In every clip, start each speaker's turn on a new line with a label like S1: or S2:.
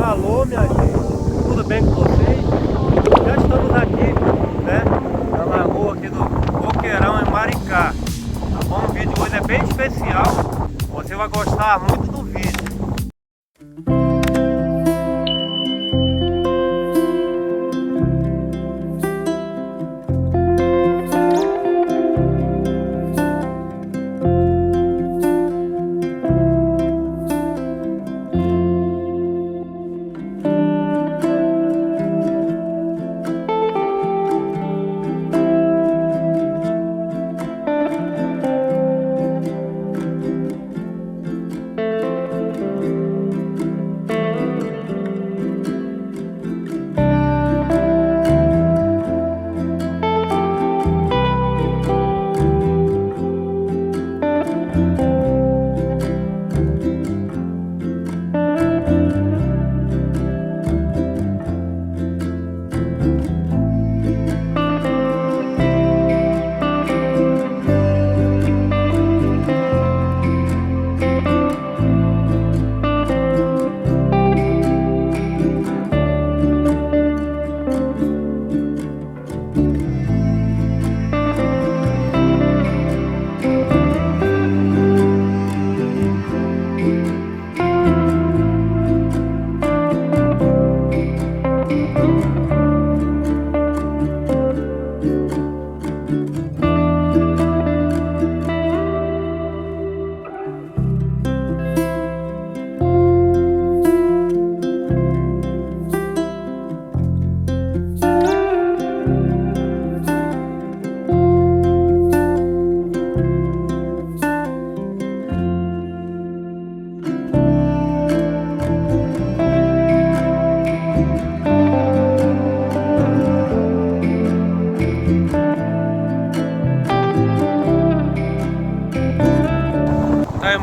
S1: Alô, minha gente, tudo bem com vocês? Já estamos aqui, né, na Lagoa aqui do Boqueirão, em Maricá. Tá bom? O vídeo hoje é bem especial, você vai gostar muito do vídeo.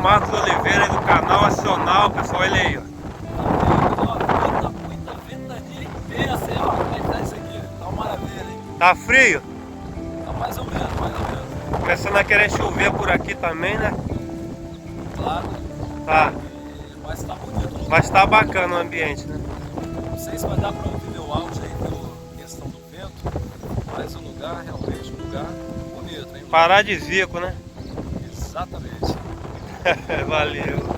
S1: Marcos Oliveira aí do canal Nacional, pessoal, olha aí, ó. Muita ventania imensa, ó. Como é que tá isso aqui? Tá uma maravilha, hein? Tá frio?
S2: Tá mais ou menos, mais ou menos.
S1: Começando a querer chover por aqui também, né?
S2: Claro.
S1: Tá.
S2: Mas tá bonito.
S1: Mas tá bacana o ambiente, né?
S2: Não sei se vai dar pra ouvir meu áudio aí pela questão do vento, mas o lugar, realmente, um lugar bonito, hein?
S1: Paradisíaco, né?
S2: Exatamente.
S1: Valeu.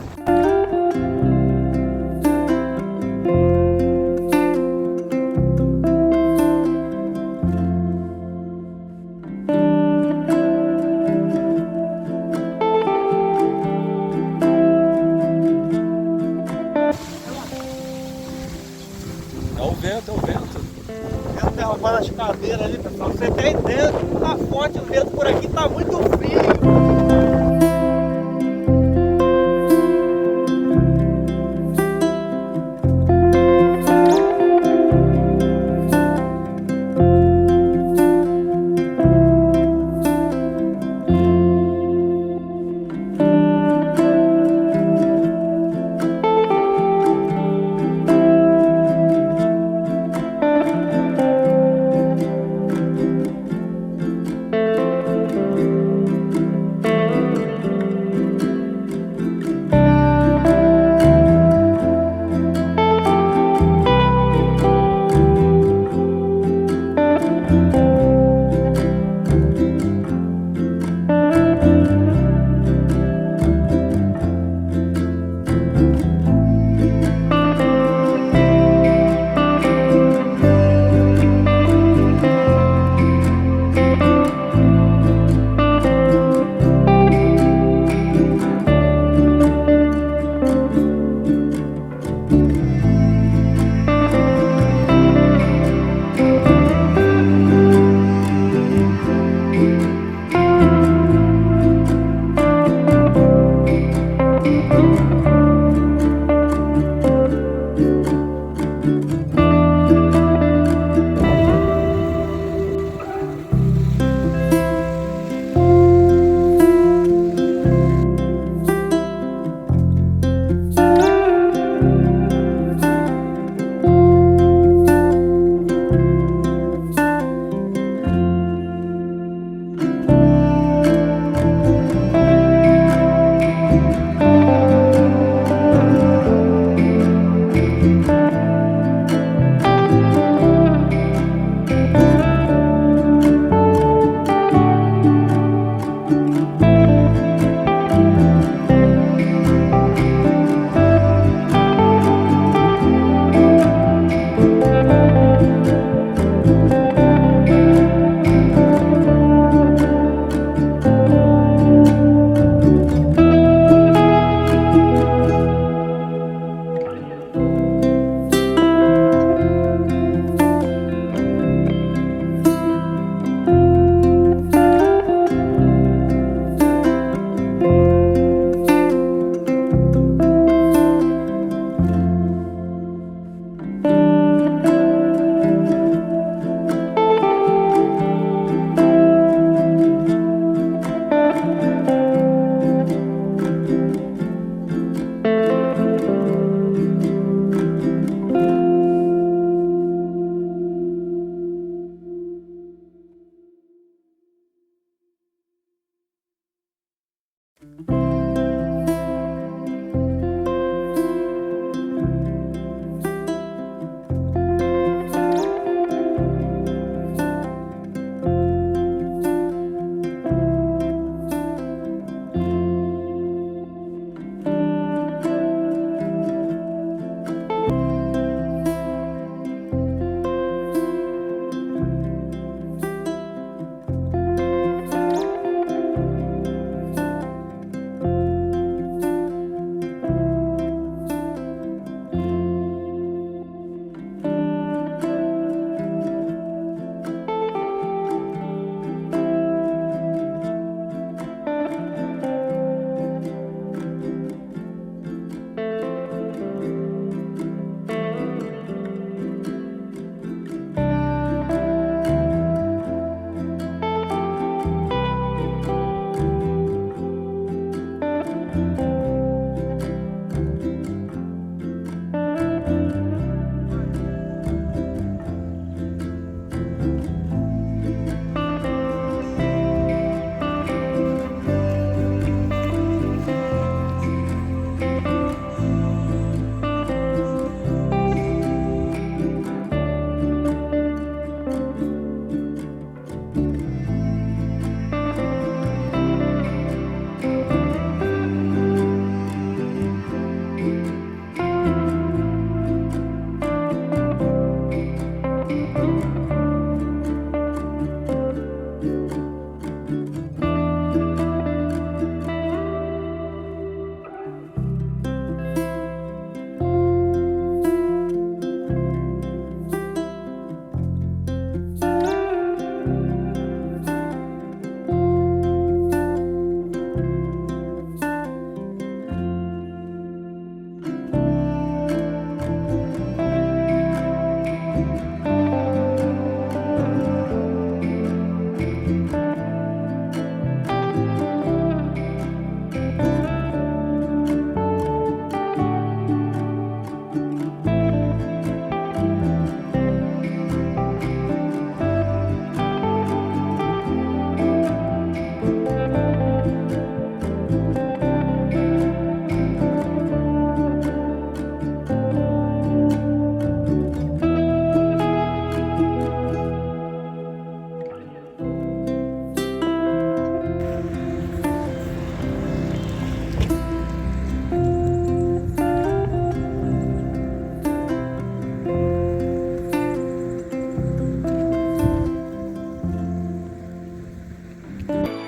S2: É o vento, é o vento.
S1: O vento derrubando as cadeiras ali, pessoal. Você tem dentro, tá forte o vento por aqui, tá muito frio. Ajude.